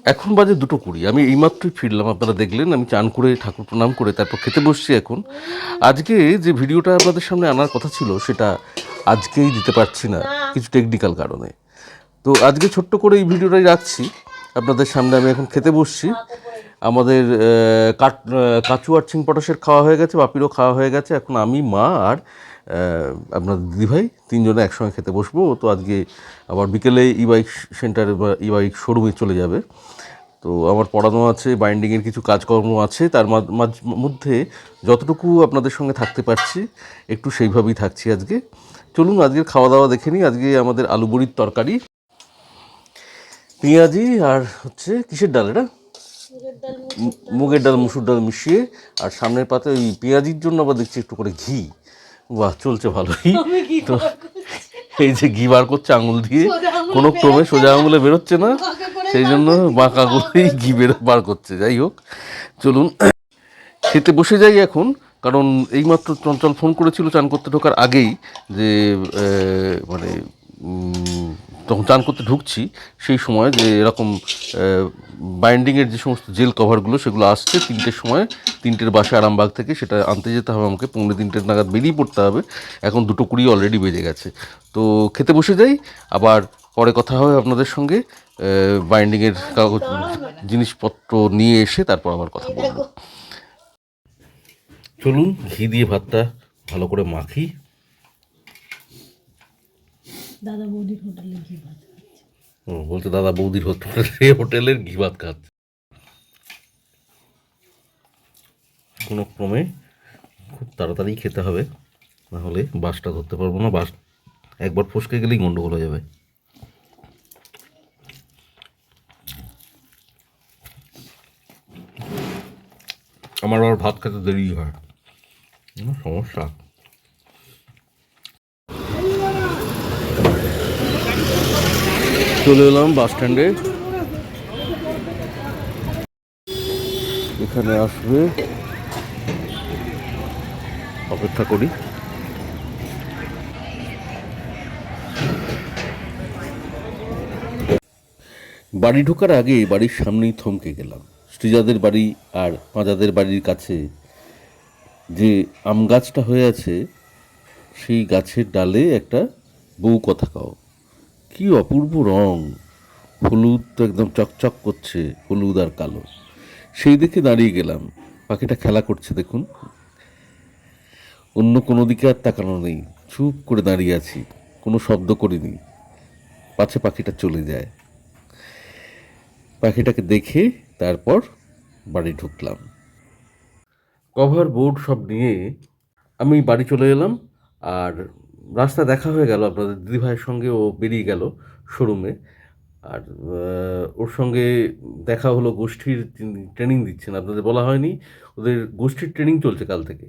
এখন বাজে 2:20। আমি এইমাত্রই ফিরলাম, আপনারা দেখলেন। আমি চান করে ঠাকুর প্রণাম করে তারপর খেতে বসছি এখন। আজকে যে ভিডিওটা আপনাদের সামনে আনার কথা ছিল সেটা আজকেই দিতে পারছি না, কিছু টেকনিক্যাল কারণে। তো আজকে ছোট্ট করে এই ভিডিওটাই রাখছি আপনাদের সামনে। আমি এখন খেতে বসছি। আমাদের কাচু আর চিং পটাশের খাওয়া হয়ে গেছে, বাপিরও খাওয়া হয়ে গেছে। এখন আমি, মা আর আপনার দিদিভাই তিনজনে একসঙ্গে খেতে বসবো। ও তো আজকে আবার বিকেলে ই বাইক সেন্টারে বা ই বাইক শোরুমে চলে যাবে। তো আমার পড়ানো আছে, বাইন্ডিংয়ের কিছু কাজকর্ম আছে, তার মধ্যে যতটুকু আপনাদের সঙ্গে থাকতে পারছি একটু সেইভাবেই থাকছি আজকে। চলুন আজকের খাওয়া দাওয়া দেখে নিই। আজকে আমাদের আলু বড়ির তরকারি, পেঁয়াজি আর হচ্ছে কিসের ডাল এটা, মুগের ডাল মুসুর ডাল মিশিয়ে। আর সামনের পাতে ওই পেঁয়াজির জন্য আবার দেখছি একটু করে ঘি। বাহ, চলছে ভালোই। তো এই যে ঘি বার করছে আঙুল দিয়ে, কোনো ক্রমে সোজা আঙুলে বেরোচ্ছে না, সেই জন্য বাঁকা আঙুলেই ঘি বার করছে। যাই হোক, চলুন খেতে বসে যাই এখন। কারণ এইমাত্র চঞ্চল ফোন করেছিল চান করতে ঢোকার আগেই যে মানে তখন চান করতে ঢুকছি সেই সময় যে এরকম বাইন্ডিংয়ের যে সমস্ত জেল কভারগুলো সেগুলো আসছে 3টের সময়, 3টের বাসে আরামবাগ থেকে, সেটা আনতে যেতে হবে আমাকে। 3:45 নাগাদ বেরিয়ে পড়তে হবে। এখন 2:20 অলরেডি বেজে গেছে। তো খেতে বসে যাই, আবার পরে কথা হবে আপনাদের সঙ্গে। বাইন্ডিংয়ের কাগজ জিনিসপত্র নিয়ে এসে তারপর আবার কথা বলবো। চলুন ঘি দিয়ে ভাতটা ভালো করে মাখি। দাদা বৌদির হোটেলে ঘি ভাত বলছে দাদা বৌদির হোটেলের ঘি ভাত খাচ্ছে। কোনো ক্রমে খুব তাড়াতাড়ি খেতে হবে, নাহলে বাসটা ধরতে পারবো না। বাস একবার ফসকে গেলেই গন্ডগোল হয়ে যাবে। আমার আবার ভাত খেতে দেরি হয়, সমস্যা। চলে এলাম বাস স্ট্যান্ডে। এখানে আসবে, অপেক্ষা করি। বাড়ি ঢোকার আগে বাড়ির সামনেই থমকে গেলাম। শ্রীজাদের বাড়ি আর পাঁজাদের বাড়ির কাছে যে আম গাছটা হয়ে আছে, সেই গাছের ডালে একটা বউ কথা কাও। কি অপূর্ব রং, হলুদ তো একদম চকচক করছে, হলুদ আর কালো। সেই দেখে দাঁড়িয়ে গেলাম। পাখিটা খেলা করছে দেখুন। অন্য কোনো দিকে আর তাকানো নেই, চুপ করে দাঁড়িয়ে আছি, কোনো শব্দ করিনি, পাছে পাখিটা চলে যায়। পাখিটাকে দেখে তারপর বাড়ি ঢুকলাম। কভার বোর্ড সব নিয়ে আমি বাড়ি চলে এলাম। আর রাস্তা দেখা হয়ে গেল আপনাদের দিদিভাইয়ের সঙ্গে, ও বেরিয়ে গেল শোরুমে। আর ওর সঙ্গে দেখা হলো, গোষ্ঠীর ট্রেনিং দিচ্ছেন, আপনাদের বলা হয়নি, ওদের গোষ্ঠীর ট্রেনিং চলছে কাল থেকে।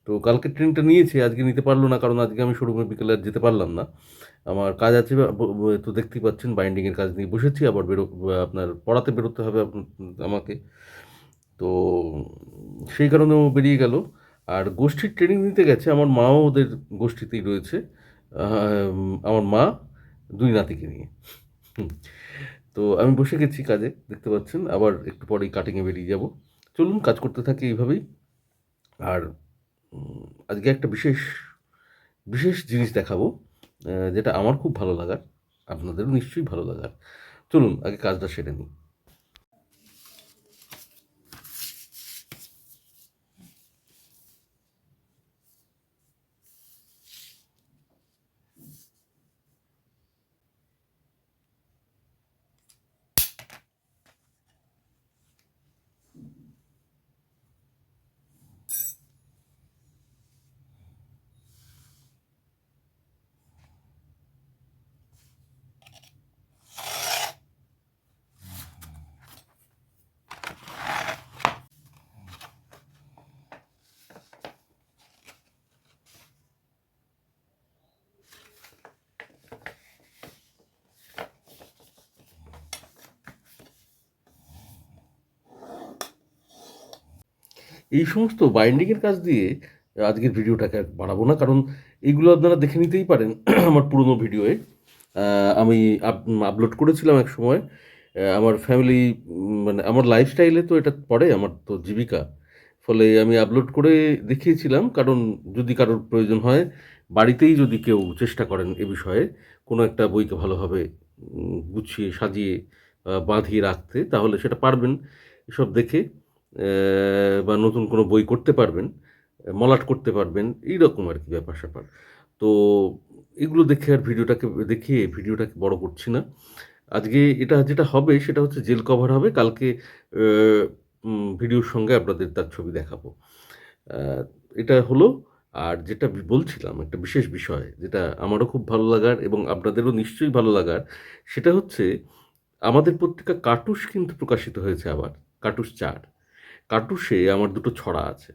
তো কালকে ট্রেনিংটা নিয়েছে, আজকে নিতে পারলো না, কারণ আজকে আমি শোরুমে বিকেলে আর যেতে পারলাম না, আমার কাজ আছে। তো দেখতেই পাচ্ছেন বাইন্ডিংয়ের কাজ নিয়ে বসেছি। আবার আপনার পড়াতে বেরোতে হবে আমাকে। তো সেই কারণে ও বেরিয়ে গেল। আর গোষ্ঠীর ট্রেনিং নিতে গেছে, আমার মাও ওদের গোষ্ঠীতেই রয়েছে। আমার মা 2 নাতিকে নিয়ে। তো আমি বসে গেছি কাজে, দেখতে পাচ্ছেন। আবার একটু পরেই কাটিংয়ে বেরিয়ে যাব। চলুন কাজ করতে থাকি এইভাবেই। আর আজকে একটা বিশেষ বিশেষ জিনিস দেখাবো, যেটা আমার খুব ভালো লাগার, আপনাদেরও নিশ্চয়ই ভালো লাগার। চলুন আগে কাজটা সেরে নিই। এই সমস্ত বাইন্ডিংয়ের কাজ দিয়ে আজকের ভিডিওটাকে আর বাড়াবো না, কারণ এইগুলো আপনারা দেখে নিতেই পারেন আমার পুরনো ভিডিওয়ে। আমি আপলোড করেছিলাম এক সময়। আমার ফ্যামিলি মানে আমার লাইফস্টাইলে তো এটা পড়ে, আমার তো জীবিকা। ফলে আমি আপলোড করে দেখিয়েছিলাম, কারণ যদি কারোর প্রয়োজন হয়, বাড়িতেই যদি কেউ চেষ্টা করেন এ বিষয়ে কোনো একটা বইকে ভালোভাবে গুছিয়ে সাজিয়ে বাঁধিয়ে রাখতে, তাহলে সেটা পারবেন এসব দেখে। বা নতুন কোনো বই করতে পারবেন, মলাট করতে পারবেন, এইরকম আর কি ব্যাপার স্যাপার। তো এগুলো দেখে আর দেখিয়ে ভিডিওটাকে বড় করছি না। আজকে এটা যেটা হবে সেটা হচ্ছে জেল কভার হবে। কালকে ভিডিওর সঙ্গে আপনাদের তার ছবি দেখাবো। এটা হলো। আর যেটা বলছিলাম, একটা বিশেষ বিষয় যেটা আমারও খুব ভালো লাগার এবং আপনাদেরও নিশ্চয়ই ভালো লাগার, সেটা হচ্ছে আমাদের পত্রিকা কাটুস কিন্তু প্রকাশিত হয়েছে আবার, কাটুস 4। কাটুসে আমার দুটো ছড়া আছে,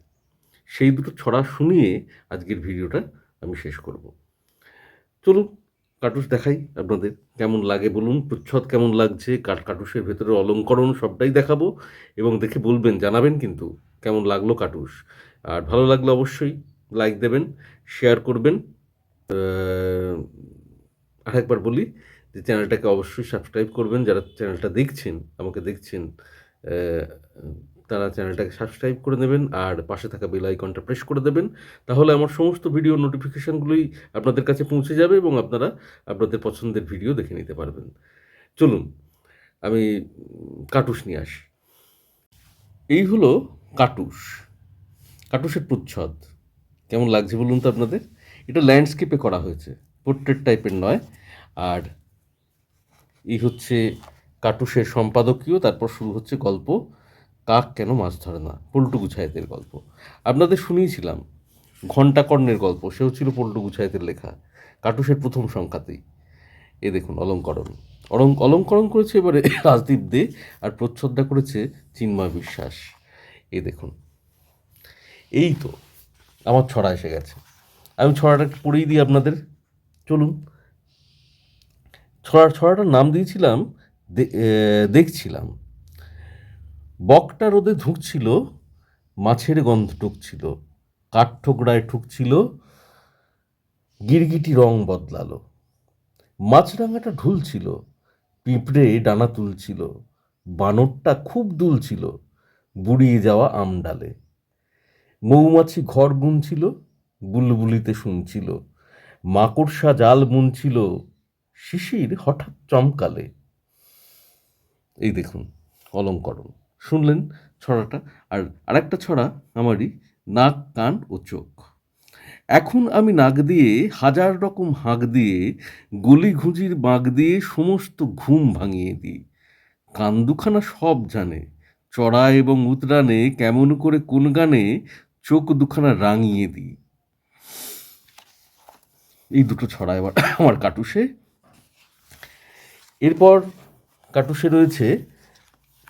সেই দুটো ছড়া শুনিয়ে আজকের ভিডিওটা আমি শেষ করব। চলুন কাটুস দেখাই আপনাদের, কেমন লাগে বলুন, প্রচ্ছদ কেমন লাগছে, কাটুসের ভেতরে অলঙ্করণ সবটাই দেখাবো, এবং দেখে বলবেন, জানাবেন কিন্তু কেমন লাগলো কাটুস। আর ভালো লাগলে অবশ্যই লাইক দেবেন, শেয়ার করবেন। আরেকবার বলি যে চ্যানেলটাকে অবশ্যই সাবস্ক্রাইব করবেন। যারা চ্যানেলটা দেখছেন, আমাকে দেখছেন, আহ, তারা চ্যানেলটাকে সাবস্ক্রাইব করে নেবেন আর পাশে থাকা বেল আইকনটা প্রেস করে দেবেন। তাহলে আমার সমস্ত ভিডিও নোটিফিকেশানগুলোই আপনাদের কাছে পৌঁছে যাবে এবং আপনারা আপনাদের পছন্দের ভিডিও দেখে নিতে পারবেন। চলুন আমি কাটুস নিয়ে আসি। এই হলো কাটুস, কাটুসের প্রচ্ছদ। কেমন লাগছে বলুন তো আপনাদের? এটা ল্যান্ডস্কেপে করা হয়েছে, পোর্ট্রেট টাইপের নয়। আর এই হচ্ছে কাটুসের সম্পাদকীয়। তারপর শুরু হচ্ছে গল্প, কাক কেন মাছ ধরে না, পল্টু গুছায়েতের গল্প। আপনাদের শুনিয়েছিলাম ঘণ্টাকর্ণের গল্প, সেও ছিল পল্টু গুছায়েতের লেখা, কাটুসের প্রথম সংখ্যাতেই। এ দেখুন অলঙ্করণ, অলঙ্করণ করেছে এবারে রাজদীপ দে, আর প্রচ্ছদটা করেছে চিন্ময় বিশ্বাস। এ দেখুন, এই তো আমার ছড়া এসে গেছে। আমি ছড়াটা একটু পড়েই দিই আপনাদের। চলুন। ছড়াটার নাম দিয়েছিলাম দেখছিলাম। বকটা রোদে ধুঁকছিল, মাছের গন্ধ টুকছিল, কাঠঠোকরায় ঠুকছিল, গিরগিটি রং বদলালো, মাছরাঙাটা ঢুলছিল, পিঁপড়ে ডানা তুলছিল, বানরটা খুব দুলছিল বুড়িয়ে যাওয়া আম ডালে, মৌমাছি ঘর গুনছিল, বুলবুলিতে শুনছিল, মাকড়সা জাল বুনছিল, শিশির হঠাৎ চমকালে। এই দেখুন অলঙ্করণ, শুনলেন ছড়াটা। আর আরেকটা ছড়া আমারই, নাক কান ও চোখ। এখন আমি নাক দিয়ে হাজার রকম হাঁক দিয়ে, গলি ঘুঁজির বাঁক দিয়ে সমস্ত ঘুম ভাঙিয়ে দিই। কান দুখানা সব জানে, চড়া এবং উতরানে কেমন করে কোন গানে চোখ দুখানা রাঙিয়ে দিই। এই দুটো ছড়া এবার আমার কাটুসে। এরপর কাটুসে রয়েছে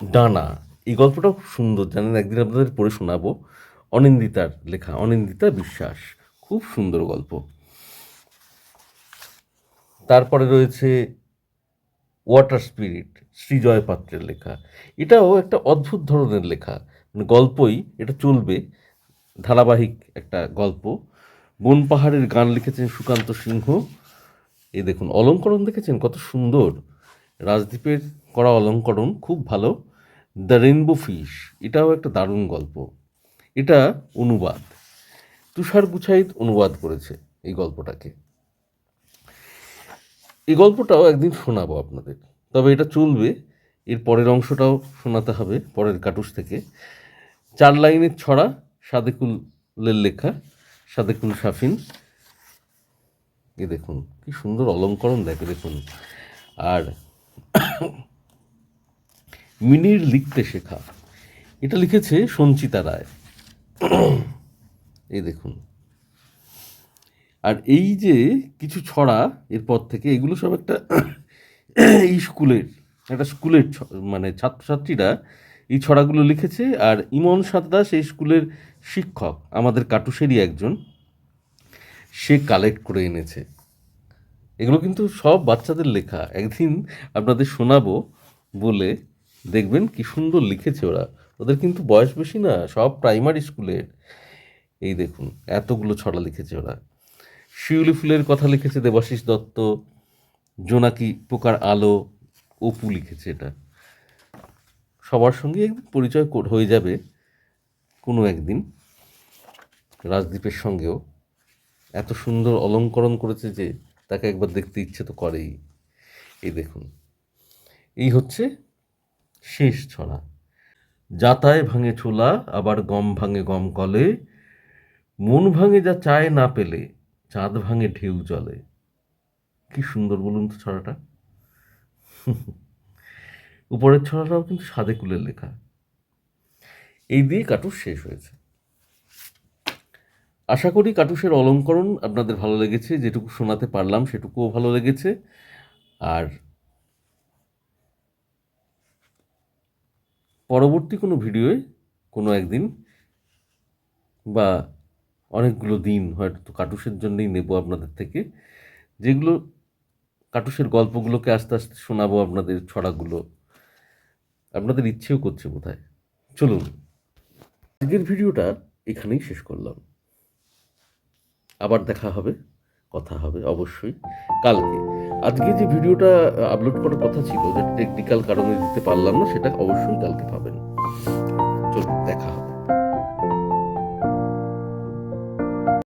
ডানা। এই গল্পটাও খুব সুন্দর, জানেন, একদিন আপনাদের পড়ে শোনাবো। অনিন্দিতার লেখা, অনিন্দিতা বিশ্বাস, খুব সুন্দর গল্প। তারপরে রয়েছে ওয়াটার স্পিরিট, শ্রীজয় পাত্রের লেখা। এটাও একটা অদ্ভুত ধরনের লেখা, মানে গল্পই, এটা চলবে, ধারাবাহিক একটা গল্প। বন পাহাড়ের গান লিখেছেন সুকান্ত সিংহ। এই দেখুন অলঙ্করণ দেখেছেন কত সুন্দর, রাজদীপের করা অলঙ্করণ খুব ভালো। দ্য রেইনবো ফিশ, এটাও একটা দারুণ গল্প। এটা অনুবাদ, তুষার গুছাইত অনুবাদ করেছে এই গল্পটাকে। এই গল্পটাও একদিন শোনাবো আপনাদের, তবে এটা চলবে, এর পরের অংশটাও শোনাতে হবে পরের কাটুস থেকে। 4 লাইনের ছড়া, সাদেকুলের লেখা, সাদেকুল সাফিন। এ দেখুন কি সুন্দর অলঙ্করণ, দেখুন। আর মিনির লিখতে শেখা, এটা লিখেছে সঞ্চিতা রায়। এই দেখুন। আর এই যে কিছু ছড়া এরপর থেকে, এগুলো সব একটা এই স্কুলের মানে ছাত্রছাত্রীরা এই ছড়াগুলো লিখেছে। আর ইমন সাদ্দাস এই স্কুলের শিক্ষক, আমাদের কাটুসেরই একজন, সে কালেক্ট করে এনেছে। এগুলো কিন্তু সব বাচ্চাদের লেখা, একদিন আপনাদের শোনাবো বলে, দেখবেন কি সুন্দর লিখেছে ওরা। ওদের কিন্তু বয়স বেশি না, সব প্রাইমারি স্কুলের। এই দেখুন এতগুলো ছড়া লিখেছে ওরা। শিউলি ফুলের কথা লিখেছে দেবাশিস দত্ত, জোনাকি পোকার আলো অপু লিখেছে এটা। সবার সঙ্গে একদিন পরিচয় হয়ে যাবে কোনো একদিন। রাজদীপের সঙ্গেও এত সুন্দর অলঙ্করণ করেছে যে তাকে একবার দেখতে ইচ্ছে তো করেই। এই দেখুন, এই হচ্ছে শেষ ছড়া। যাতায় ভাঙে ছোলা, আবার গম ভাঙে গম কলে, মন ভাঙে যা চায় না পেলে, চাঁদ ভাঙে ঢেউ জলে। কি সুন্দর বলুন তো ছড়াটা। উপরের ছড়াটাও কিন্তু সাদে কুলের লেখা। এই দিয়ে কাটুস শেষ হয়েছে। আশা করি কাটুসের অলঙ্করণ আপনাদের ভালো লেগেছে, যেটুকু শোনাতে পারলাম সেটুকুও ভালো লেগেছে। আর পরবর্তী কোনো ভিডিওয়ে কোনো একদিন বা অনেকগুলো দিন হয়তো কাটুসের জন্যই নেব আপনাদের থেকে, যেগুলো কাটুসের গল্পগুলোকে আস্তে আস্তে শোনাবো আপনাদের, ছড়াগুলো আপনাদের ইচ্ছেও করছে বোধহয়। চলুন আজকের ভিডিওটা এখানেই শেষ করলাম। আবার দেখা হবে, কথা হবে অবশ্যই কালকে। আজকে যে ভিডিওটা আপলোড করার কথা ছিল, যেটা টেকনিক্যাল কারণে দিতে পারলাম না, সেটা অবশ্যই কালকে পাবেন। চলুন দেখা হবে।